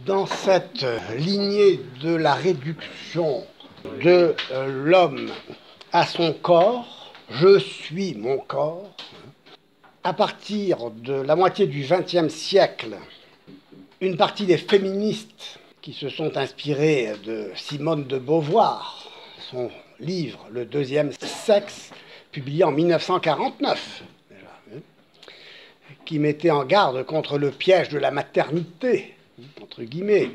Dans cette lignée de la réduction de l'homme à son corps, je suis mon corps, à partir de la moitié du XXe siècle, une partie des féministes qui se sont inspirées de Simone de Beauvoir, son livre Le deuxième sexe, publié en 1949, déjà, qui mettait en garde contre le piège de la maternité, entre guillemets,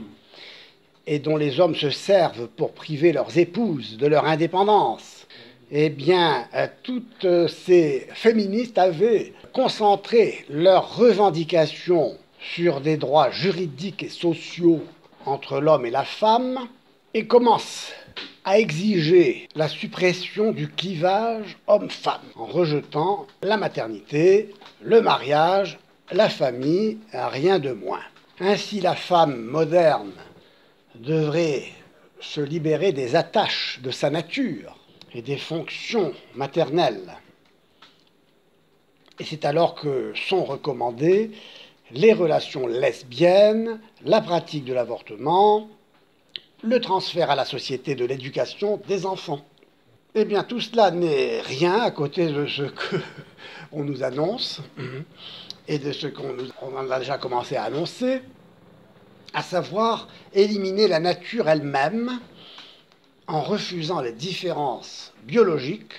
et dont les hommes se servent pour priver leurs épouses de leur indépendance. Eh bien, toutes ces féministes avaient concentré leurs revendications sur des droits juridiques et sociaux entre l'homme et la femme et commencent à exiger la suppression du clivage homme-femme en rejetant la maternité, le mariage, la famille, rien de moins. Ainsi, la femme moderne devrait se libérer des attaches de sa nature et des fonctions maternelles. Et c'est alors que sont recommandées les relations lesbiennes, la pratique de l'avortement, le transfert à la société de l'éducation des enfants. Eh bien, tout cela n'est rien à côté de ce qu'on nous annonce et de ce qu'on a déjà commencé à annoncer, à savoir éliminer la nature elle-même en refusant les différences biologiques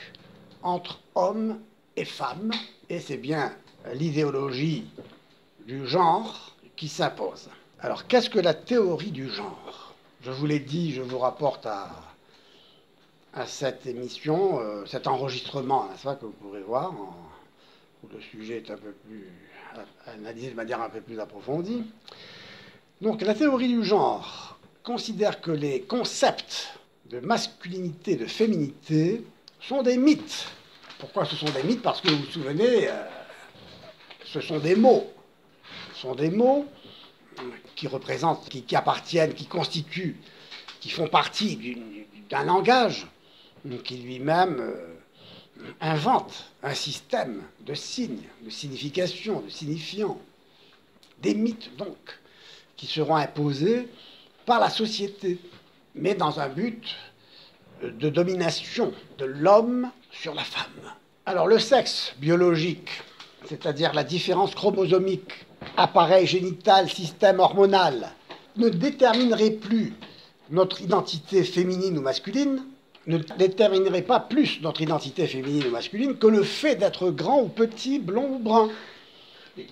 entre hommes et femmes. Et c'est bien l'idéologie du genre qui s'impose. Alors, qu'est-ce que la théorie du genre? Je vous l'ai dit, je vous rapporte à cette émission, cet enregistrement, n'est-ce pas, que vous pourrez voir, où le sujet est un peu plus analysé de manière un peu plus approfondie. Donc, la théorie du genre considère que les concepts de masculinité, de féminité, sont des mythes. Pourquoi ce sont des mythes? Parce que vous vous souvenez, ce sont des mots. Ce sont des mots qui représentent, qui appartiennent, qui constituent, qui font partie d'un langage qui lui-même invente un système de signes, de signification, de signifiants. Des mythes, donc, qui seront imposés par la société, mais dans un but de domination de l'homme sur la femme. Alors le sexe biologique, c'est-à-dire la différence chromosomique, appareil génital, système hormonal, ne déterminerait plus notre identité féminine ou masculine, ne déterminerait pas plus notre identité féminine ou masculine que le fait d'être grand ou petit, blond ou brun.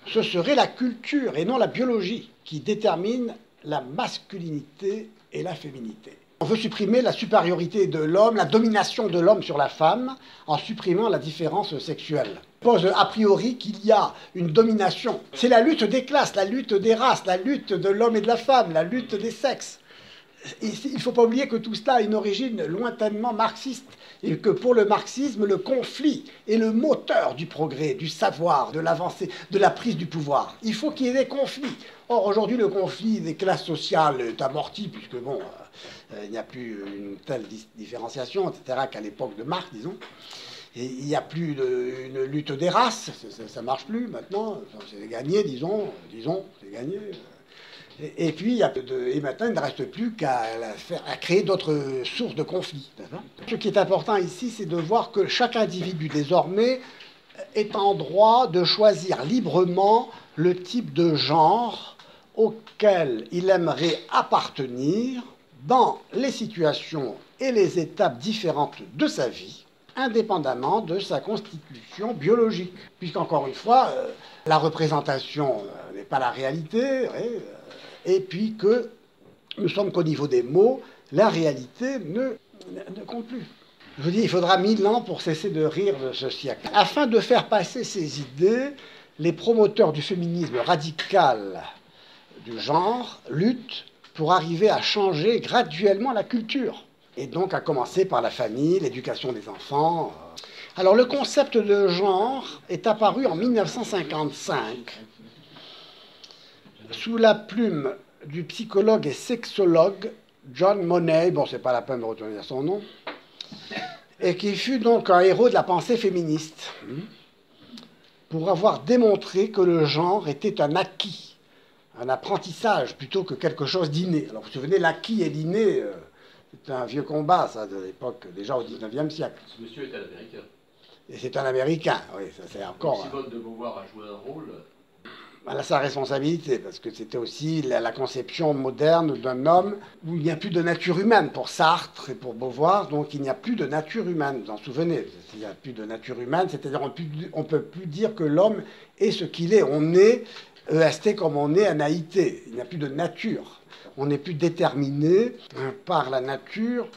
Ce serait la culture et non la biologie qui détermine la masculinité et la féminité. On veut supprimer la supériorité de l'homme, la domination de l'homme sur la femme, en supprimant la différence sexuelle. On pose a priori qu'il y a une domination. C'est la lutte des classes, la lutte des races, la lutte de l'homme et de la femme, la lutte des sexes. Et il ne faut pas oublier que tout cela a une origine lointainement marxiste, et que pour le marxisme, le conflit est le moteur du progrès, du savoir, de l'avancée, de la prise du pouvoir. Il faut qu'il y ait des conflits. Or, aujourd'hui, le conflit des classes sociales est amorti, puisque, bon, il n'y a plus une telle différenciation, etc., qu'à l'époque de Marx, disons. Et il n'y a plus une lutte des races, ça ne marche plus maintenant, c'est gagné, disons, c'est gagné. Et puis, et maintenant, il ne reste plus qu'à créer d'autres sources de conflits. Ce qui est important ici, c'est de voir que chaque individu, désormais, est en droit de choisir librement le type de genre auquel il aimerait appartenir dans les situations et les étapes différentes de sa vie, indépendamment de sa constitution biologique. Puisqu'encore une fois, la représentation n'est pas la réalité, et puis que nous sommes qu'au niveau des mots, la réalité ne compte plus. Je vous dis, il faudra 1000 ans pour cesser de rire de ce siècle. Afin de faire passer ces idées, les promoteurs du féminisme radical du genre luttent pour arriver à changer graduellement la culture. Et donc à commencer par la famille, l'éducation des enfants. Alors le concept de genre est apparu en 1955 sous la plume du psychologue et sexologue John Money, bon, c'est pas la peine de retourner son nom, et qui fut donc un héros de la pensée féministe, pour avoir démontré que le genre était un acquis un apprentissage plutôt que quelque chose d'inné. Alors vous vous souvenez, l'acquis et l'inné, c'est un vieux combat, ça, de l'époque, déjà au XIXe siècle. Ce monsieur est un Américain. Et c'est un Américain, oui, ça c'est encore... Donc Simone de Beauvoir a joué un rôle. Elle a sa responsabilité, parce que c'était aussi la conception moderne d'un homme où il n'y a plus de nature humaine pour Sartre et pour Beauvoir, donc il n'y a plus de nature humaine, vous en souvenez, il n'y a plus de nature humaine, c'est-à-dire on ne peut plus dire que l'homme est ce qu'il est, on est EST comme on est NAIT, il n'y a plus de nature, on n'est plus déterminé par la nature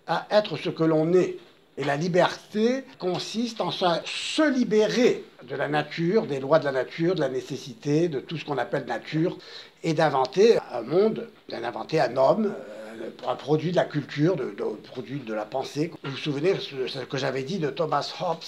à être ce que l'on est. Et la liberté consiste en se libérer de la nature, des lois de la nature, de la nécessité, de tout ce qu'on appelle nature, et d'inventer un monde, d'inventer un homme, un produit de la culture, un produit de la pensée. Vous vous souvenez de ce que j'avais dit de Thomas Hobbes,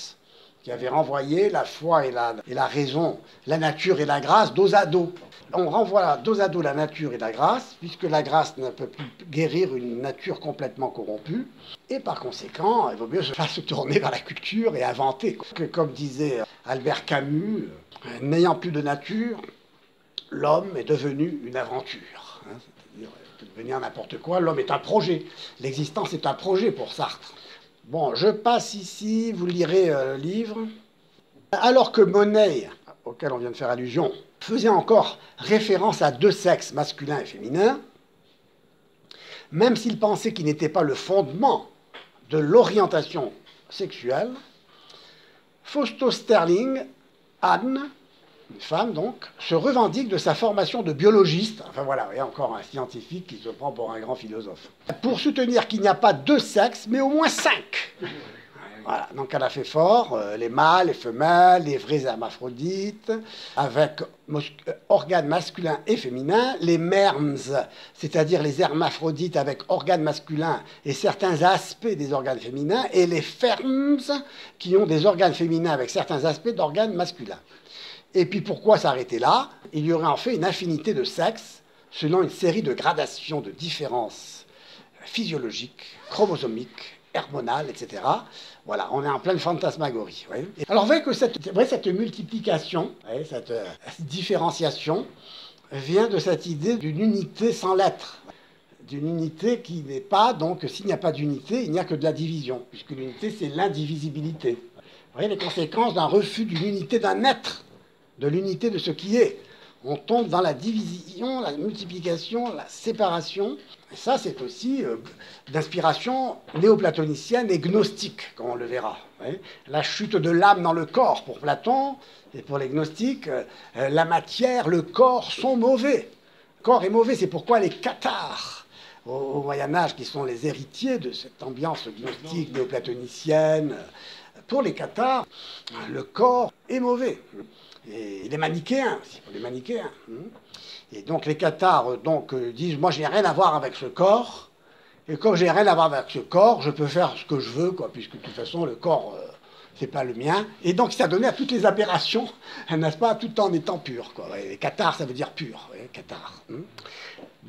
qui avait renvoyé la foi et la raison, la nature et la grâce dos à dos. On renvoie dos à dos la nature et la grâce, puisque la grâce ne peut plus guérir une nature complètement corrompue, et par conséquent, il vaut mieux se tourner vers la culture et inventer. Comme disait Albert Camus, n'ayant plus de nature, l'homme est devenu une aventure. C'est-à-dire, il peut devenir n'importe quoi, l'homme est un projet. L'existence est un projet pour Sartre. Bon, je passe ici, vous lirez le livre. Alors que Monet, auquel on vient de faire allusion, faisait encore référence à deux sexes, masculin et féminin, même s'il pensait qu'il n'était pas le fondement de l'orientation sexuelle, Fausto Sterling, Anne, une femme donc, se revendique de sa formation de biologiste, enfin voilà, il y a encore un scientifique qui se prend pour un grand philosophe, pour soutenir qu'il n'y a pas deux sexes, mais au moins cinq. Voilà, donc elle a fait fort, les mâles, les femelles, les vrais hermaphrodites, avec organes masculins et féminins, les merms, c'est-à-dire les hermaphrodites avec organes masculins et certains aspects des organes féminins, et les ferms, qui ont des organes féminins avec certains aspects d'organes masculins. Et puis pourquoi s'arrêter là? Il y aurait en fait une infinité de sexes, selon une série de gradations de différences physiologiques, chromosomiques, hormonales, etc. Voilà, on est en pleine fantasmagorie. Oui. Alors vous voyez que cette multiplication, cette différenciation, vient de cette idée d'une unité sans lettres. D'une unité qui n'est pas, donc s'il n'y a pas d'unité, il n'y a que de la division, puisque l'unité c'est l'indivisibilité. Vous voyez les conséquences d'un refus d'une unité d'un être, de l'unité de ce qui est. On tombe dans la division, la multiplication, la séparation. Et ça, c'est aussi d'inspiration néoplatonicienne et gnostique, comme on le verra. Oui. La chute de l'âme dans le corps pour Platon, et pour les gnostiques, la matière, le corps sont mauvais. Le corps est mauvais, c'est pourquoi les cathares, au Moyen-Âge, qui sont les héritiers de cette ambiance gnostique, néoplatonicienne, pour les cathares, le corps est mauvais. Et les manichéens aussi, pour les manichéens. Et donc les cathares disent, moi je n'ai rien à voir avec ce corps, et comme j'ai rien à voir avec ce corps, je peux faire ce que je veux, quoi, puisque de toute façon le corps, c'est pas le mien. Et donc ça a donné à toutes les aberrations, n'est-ce pas, tout en étant pur. Quoi. Et les cathares, ça veut dire pur, cathare.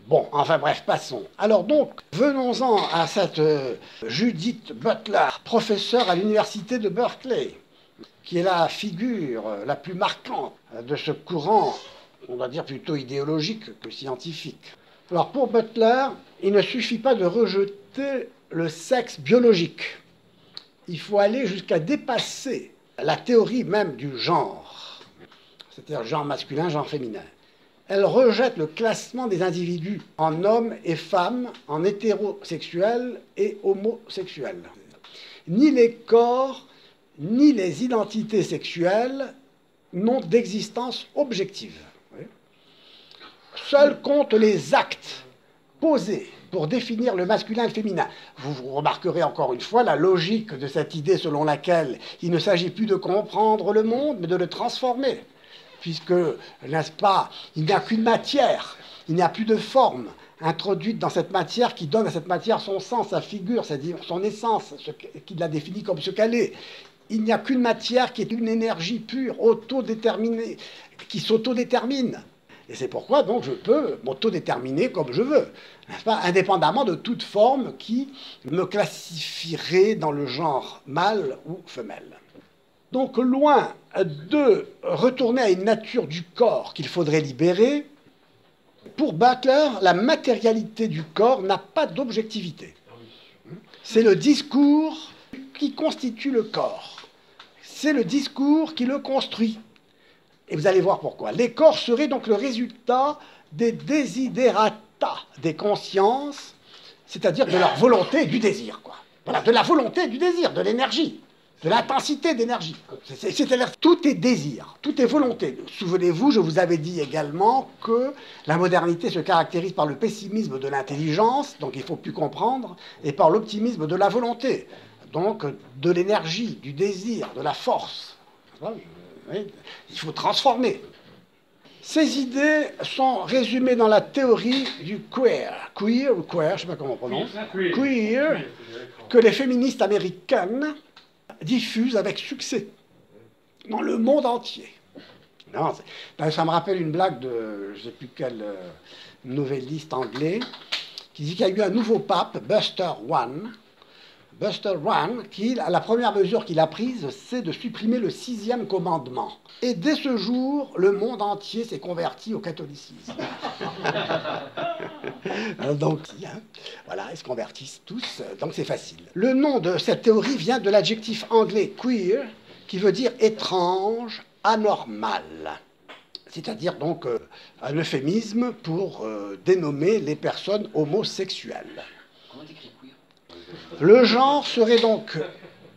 Bon, enfin bref, passons. Alors donc, venons-en à cette Judith Butler, professeure à l'université de Berkeley, qui est la figure la plus marquante de ce courant, on va dire plutôt idéologique que scientifique. Alors pour Butler, il ne suffit pas de rejeter le sexe biologique. Il faut aller jusqu'à dépasser la théorie même du genre, c'est-à-dire genre masculin, genre féminin. Elle rejette le classement des individus en hommes et femmes, en hétérosexuels et homosexuels. Ni les corps ni les identités sexuelles n'ont d'existence objective. Seuls comptent les actes posés pour définir le masculin et le féminin. Vous remarquerez encore une fois la logique de cette idée selon laquelle il ne s'agit plus de comprendre le monde, mais de le transformer. Puisque, n'est-ce pas, il n'y a qu'une matière, il n'y a plus de forme introduite dans cette matière qui donne à cette matière son sens, sa figure, c'est-à-dire son essence, qui la définit comme ce qu'elle est. Il n'y a qu'une matière qui est une énergie pure, autodéterminée, qui s'autodétermine. Et c'est pourquoi donc je peux m'autodéterminer comme je veux, n'est-ce pas, indépendamment de toute forme qui me classifierait dans le genre mâle ou femelle. Donc loin de retourner à une nature du corps qu'il faudrait libérer, Pour Butler, la matérialité du corps n'a pas d'objectivité. C'est le discours qui constitue le corps. C'est le discours qui le construit. Et vous allez voir pourquoi. Les corps seraient donc le résultat des desiderata des consciences, c'est-à-dire de leur volonté et du désir, quoi. Voilà, de la volonté et du désir, de l'énergie, de l'intensité d'énergie. C'est-à-dire tout est désir, tout est volonté. Souvenez-vous, je vous avais dit également que la modernité se caractérise par le pessimisme de l'intelligence, donc il ne faut plus comprendre, et par l'optimisme de la volonté, donc de l'énergie, du désir, de la force. Il faut transformer. Ces idées sont résumées dans la théorie du queer, je ne sais pas comment on prononce, queer, que les féministes américaines diffusent avec succès dans le monde entier. Non, ça me rappelle une blague de, je ne sais plus quel novelliste anglais, qui dit qu'il y a eu un nouveau pape, Buster One, qui, la première mesure qu'il a prise, c'est de supprimer le 6e commandement. Et dès ce jour, le monde entier s'est converti au catholicisme. Donc, voilà, ils se convertissent tous, donc c'est facile. Le nom de cette théorie vient de l'adjectif anglais queer, qui veut dire étrange, anormal. C'est-à-dire donc un euphémisme pour dénommer les personnes homosexuelles. Comment t'écris queer? Le genre serait donc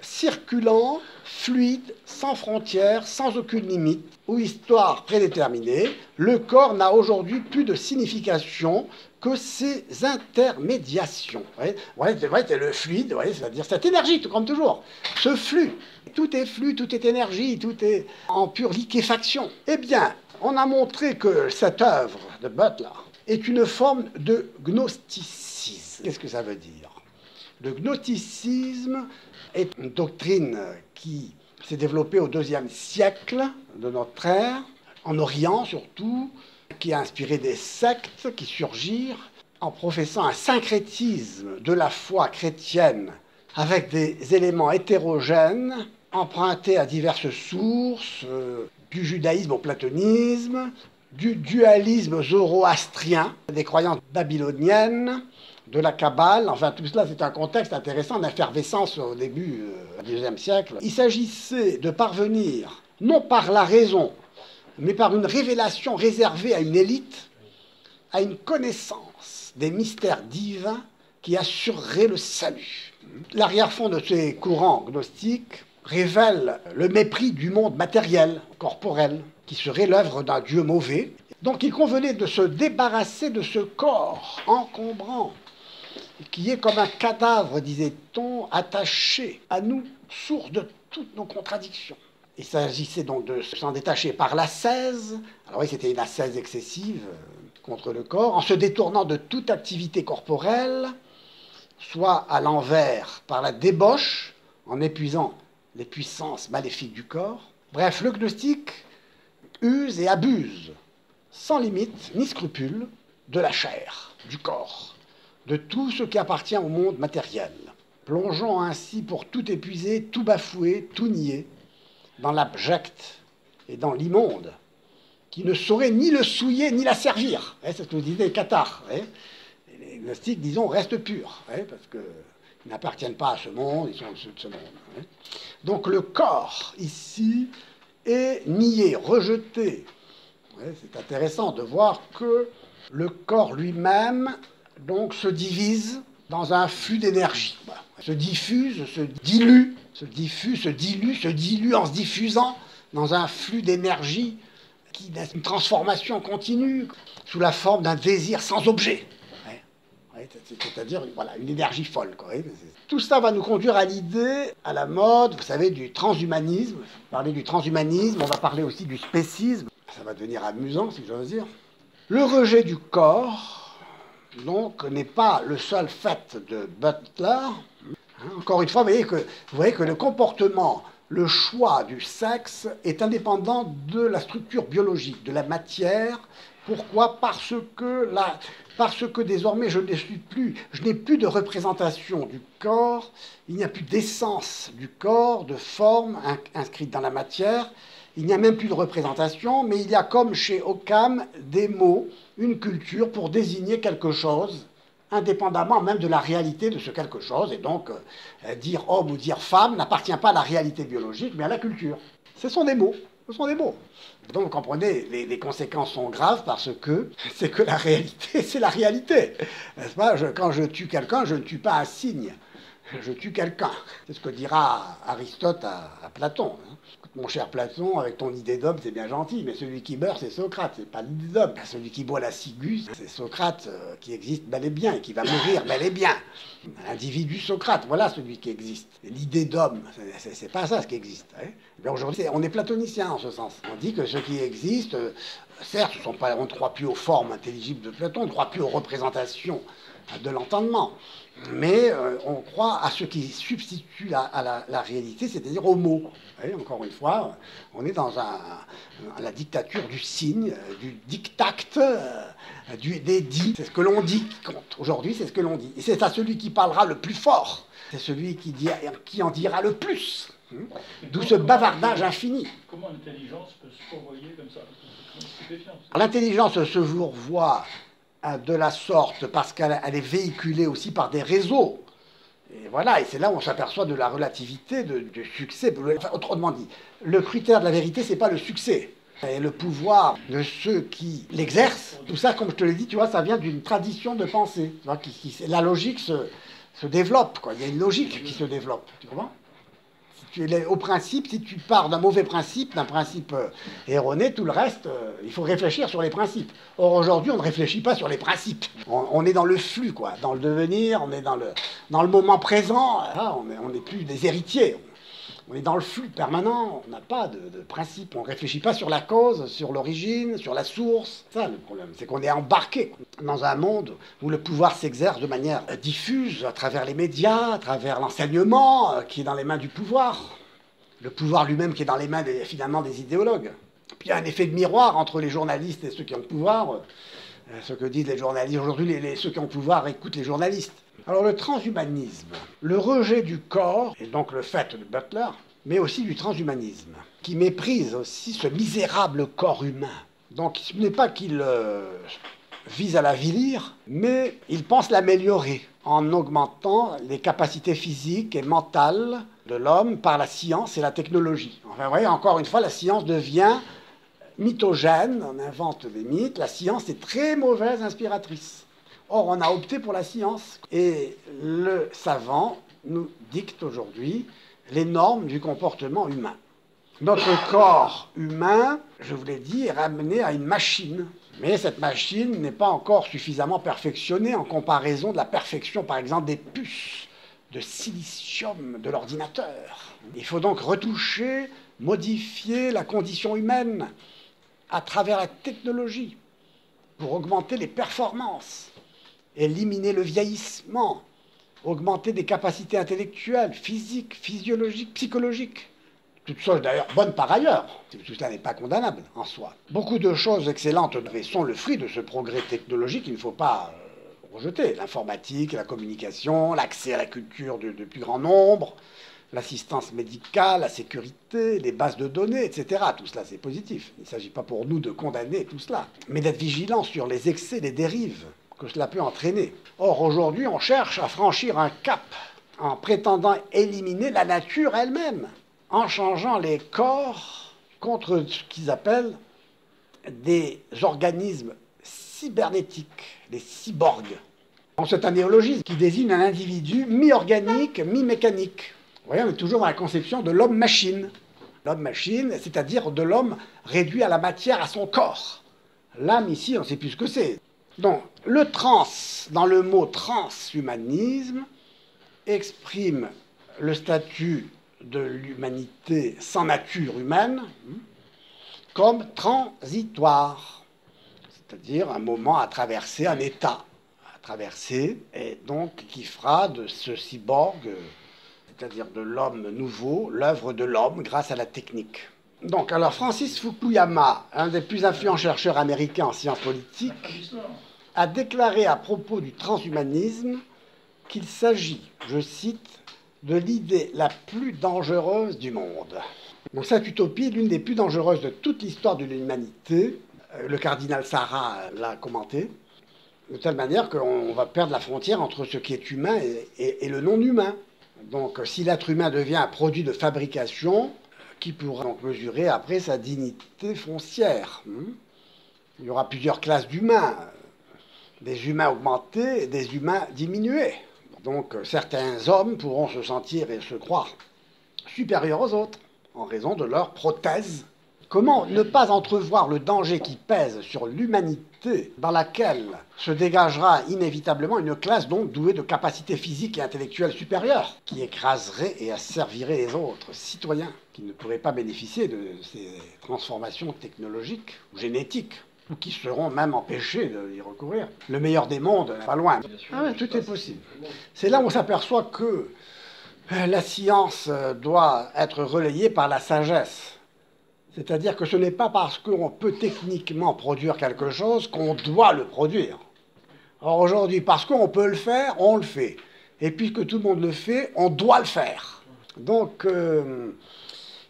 circulant, fluide, sans frontières, sans aucune limite, ou histoire prédéterminée. Le corps n'a aujourd'hui plus de signification que ses intermédiations. Vous voyez, c'est le fluide, c'est-à-dire cette énergie, tout comme toujours. Ce flux, tout est flux, tout est énergie, tout est en pure liquéfaction. Eh bien, on a montré que cette œuvre de Butler est une forme de gnosticisme. Qu'est-ce que ça veut dire? Le gnosticisme est une doctrine qui s'est développée au IIe siècle de notre ère, en Orient surtout, qui a inspiré des sectes qui surgirent en professant un syncrétisme de la foi chrétienne avec des éléments hétérogènes empruntés à diverses sources, du judaïsme au platonisme, du dualisme zoroastrien, des croyances babyloniennes, de la Kabbale, enfin tout cela c'est un contexte intéressant d'effervescence au début du XIe siècle. Il s'agissait de parvenir, non par la raison, mais par une révélation réservée à une élite, à une connaissance des mystères divins qui assurerait le salut. L'arrière-fond de ces courants gnostiques révèle le mépris du monde matériel, corporel, qui serait l'œuvre d'un Dieu mauvais. Donc il convenait de se débarrasser de ce corps encombrant, qui est comme un cadavre, disait-on, attaché à nous, source de toutes nos contradictions. Il s'agissait donc de s'en détacher par l'ascèse. Alors oui, c'était une ascèse excessive contre le corps, en se détournant de toute activité corporelle, soit à l'envers par la débauche, en épuisant les puissances maléfiques du corps. Bref, le gnostique use et abuse, sans limite ni scrupule, de la chair, du corps, de tout ce qui appartient au monde matériel, plongeant ainsi pour tout épuiser, tout bafouer, tout nier, dans l'abject et dans l'immonde, qui ne saurait ni le souiller ni la servir. C'est ce que nous disait Cathare. Les gnostiques, disons, restent purs, parce qu'ils n'appartiennent pas à ce monde, ils sont ceux de ce monde. Donc le corps, ici, est nié, rejeté. C'est intéressant de voir que le corps lui-même donc, se divise dans un flux d'énergie. Voilà. Se diffuse, se dilue, se diffuse, se dilue en se diffusant dans un flux d'énergie qui a une transformation continue sous la forme d'un désir sans objet. C'est-à-dire voilà, une énergie folle. Tout ça va nous conduire à l'idée, à la mode, vous savez, du transhumanisme. Parler du transhumanisme, on va parler aussi du spécisme. Ça va devenir amusant, si j'ose dire. Le rejet du corps, donc, n'est pas le seul fait de Butler. Encore une fois, vous voyez que le comportement, le choix du sexe est indépendant de la structure biologique, de la matière. Pourquoi? Parce que désormais je n'ai plus de représentation du corps, il n'y a plus d'essence du corps, de forme inscrite dans la matière, Il n'y a même plus de représentation, mais il y a comme chez Occam des mots, une culture pour désigner quelque chose, indépendamment même de la réalité de ce quelque chose. Et donc, dire homme ou dire femme n'appartient pas à la réalité biologique, mais à la culture. Ce sont des mots. Ce sont des mots. Donc, vous comprenez, les conséquences sont graves parce que c'est que la réalité, c'est la réalité. N'est-ce pas? Quand je tue quelqu'un, je ne tue pas un cygne. Je tue quelqu'un. C'est ce que dira Aristote à Platon. Mon cher Platon, avec ton idée d'homme, c'est bien gentil, mais celui qui meurt, c'est Socrate, c'est pas l'idée d'homme. Celui qui boit la ciguë, c'est Socrate qui existe bel et bien, et qui va mourir bel et bien. L'individu Socrate, voilà celui qui existe. L'idée d'homme, c'est pas ça ce qui existe. Hein. Bien aujourd'hui, on est platonicien en ce sens. On dit que ce qui existe, certes, on ne croit plus aux formes intelligibles de Platon, on ne croit plus aux représentations de l'entendement. Mais on croit à ce qui substitue à la réalité, c'est-à-dire aux mots. Et encore une fois, on est dans la dictature du signe, du dictate, des dits. C'est ce que l'on dit qui compte. Aujourd'hui, c'est ce que l'on dit. Et c'est à celui qui parlera le plus fort. C'est celui qui en dira le plus. D'où ce bavardage infini. Comment l'intelligence peut se fourvoyer comme ça? C'est stupéfiant. L'intelligence se fourvoie de la sorte parce qu'elle est véhiculée aussi par des réseaux. Et voilà, et c'est là où on s'aperçoit de la relativité du succès. Enfin, autrement dit, le critère de la vérité, c'est pas le succès. Et le pouvoir de ceux qui l'exercent, tout ça, comme je te l'ai dit, tu vois, ça vient d'une tradition de pensée. Tu vois, la logique se développe, quoi. Il y a une logique qui se développe, tu comprends? Au principe, si tu pars d'un mauvais principe, d'un principe erroné, tout le reste, il faut réfléchir sur les principes. Or, aujourd'hui, on ne réfléchit pas sur les principes. On est dans le flux, quoi, dans le devenir, on est dans le moment présent. Là, on n'est plus des héritiers. On est dans le flux permanent, on n'a pas de principe, on ne réfléchit pas sur la cause, sur l'origine, sur la source. Ça, le problème, c'est qu'on est embarqué dans un monde où le pouvoir s'exerce de manière diffuse, à travers les médias, à travers l'enseignement, qui est dans les mains du pouvoir. Le pouvoir lui-même qui est dans les mains, finalement, des idéologues. Puis il y a un effet de miroir entre les journalistes et ceux qui ont le pouvoir. Ce que disent les journalistes. Aujourd'hui, ceux qui ont le pouvoir écoutent les journalistes. Alors le transhumanisme, le rejet du corps, et donc le fait de Butler, mais aussi du transhumanisme, qui méprise aussi ce misérable corps humain. Donc ce n'est pas qu'il vise à l'avilir, mais il pense l'améliorer en augmentant les capacités physiques et mentales de l'homme par la science et la technologie. Enfin, vous voyez, encore une fois, la science devient mythogène, on invente des mythes, la science est très mauvaise inspiratrice. Or, on a opté pour la science. Et le savant nous dicte aujourd'hui les normes du comportement humain. Notre corps humain, je vous l'ai dit, est ramené à une machine. Mais cette machine n'est pas encore suffisamment perfectionnée en comparaison de la perfection, par exemple, des puces de silicium de l'ordinateur. Il faut donc retoucher, modifier la condition humaine à travers la technologie pour augmenter les performances. Éliminer le vieillissement, augmenter des capacités intellectuelles, physiques, physiologiques, psychologiques. Toutes choses d'ailleurs bonnes par ailleurs. Tout cela n'est pas condamnable en soi. Beaucoup de choses excellentes sont le fruit de ce progrès technologique qu'il ne faut pas rejeter. L'informatique, la communication, l'accès à la culture de plus grand nombre, l'assistance médicale, la sécurité, les bases de données, etc. Tout cela, c'est positif. Il ne s'agit pas pour nous de condamner tout cela, mais d'être vigilants sur les excès, les dérives que cela peut entraîner. Or, aujourd'hui, on cherche à franchir un cap en prétendant éliminer la nature elle-même, en changeant les corps contre ce qu'ils appellent des organismes cybernétiques, les cyborgs. C'est un néologisme qui désigne un individu mi-organique, mi-mécanique. Vous voyez, on est toujours dans la conception de l'homme-machine. L'homme-machine, c'est-à-dire de l'homme réduit à la matière, à son corps. L'âme, ici, on ne sait plus ce que c'est. Donc, le trans, dans le mot transhumanisme, exprime le statut de l'humanité sans nature humaine comme transitoire, c'est-à-dire un moment à traverser, un état à traverser, et donc qui fera de ce cyborg, c'est-à-dire de l'homme nouveau, l'œuvre de l'homme grâce à la technique. Donc, alors Francis Fukuyama, un des plus influents chercheurs américains en sciences politiques, a déclaré à propos du transhumanisme qu'il s'agit, je cite, de l'idée la plus dangereuse du monde. Donc cette utopie est l'une des plus dangereuses de toute l'histoire de l'humanité. Le cardinal Sarah l'a commenté, de telle manière qu'on va perdre la frontière entre ce qui est humain et le non-humain. Donc si l'être humain devient un produit de fabrication, qui pourra donc mesurer après sa dignité foncière? Il y aura plusieurs classes d'humains, des humains augmentés et des humains diminués. Donc certains hommes pourront se sentir et se croire supérieurs aux autres en raison de leur prothèse. Comment ne pas entrevoir le danger qui pèse sur l'humanité, dans laquelle se dégagera inévitablement une classe donc douée de capacités physiques et intellectuelles supérieures, qui écraserait et asservirait les autres citoyens, qui ne pourraient pas bénéficier de ces transformations technologiques ou génétiques, ou qui seront même empêchés d'y recourir. Le meilleur des mondes n'est pas loin. Ah ouais, tout est possible. C'est là où on s'aperçoit que la science doit être relayée par la sagesse. C'est-à-dire que ce n'est pas parce qu'on peut techniquement produire quelque chose qu'on doit le produire. Or aujourd'hui, parce qu'on peut le faire, on le fait. Et puisque tout le monde le fait, on doit le faire. Donc,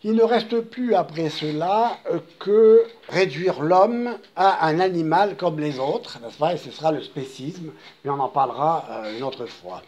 il ne reste plus après cela que réduire l'homme à un animal comme les autres, n'est-ce pas? Et ce sera le spécisme, mais on en parlera une autre fois.